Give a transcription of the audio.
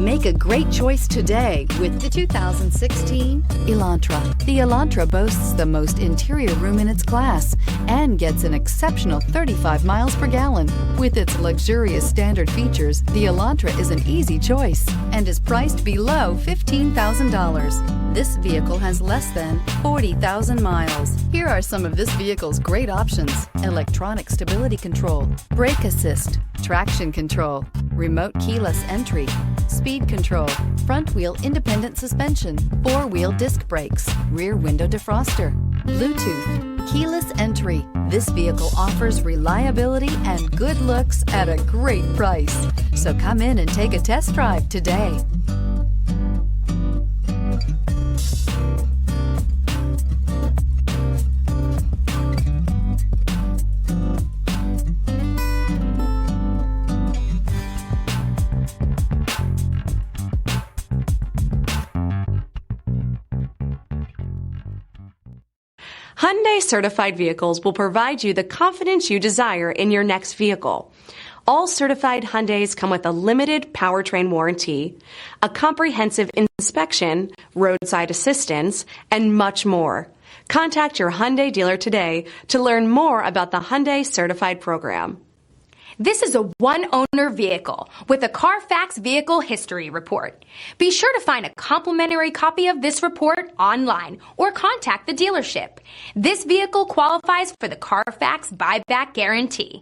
Make a great choice today with the 2016 Elantra. The Elantra boasts the most interior room in its class and gets an exceptional 35 miles per gallon. With its luxurious standard features, the Elantra is an easy choice and is priced below $15,000. This vehicle has less than 40,000 miles. Here are some of this vehicle's great options: electronic stability control, brake assist, traction control, remote keyless entry, speed control, front wheel independent suspension, four-wheel disc brakes, rear window defroster, Bluetooth, keyless entry. This vehicle offers reliability and good looks at a great price. So come in and take a test drive today. Hyundai Certified vehicles will provide you the confidence you desire in your next vehicle. All certified Hyundais come with a limited powertrain warranty, a comprehensive inspection, roadside assistance, and much more. Contact your Hyundai dealer today to learn more about the Hyundai Certified program. This is a one-owner vehicle with a CARFAX Vehicle History Report. Be sure to find a complimentary copy of this report online or contact the dealership. This vehicle qualifies for the CARFAX Buyback Guarantee.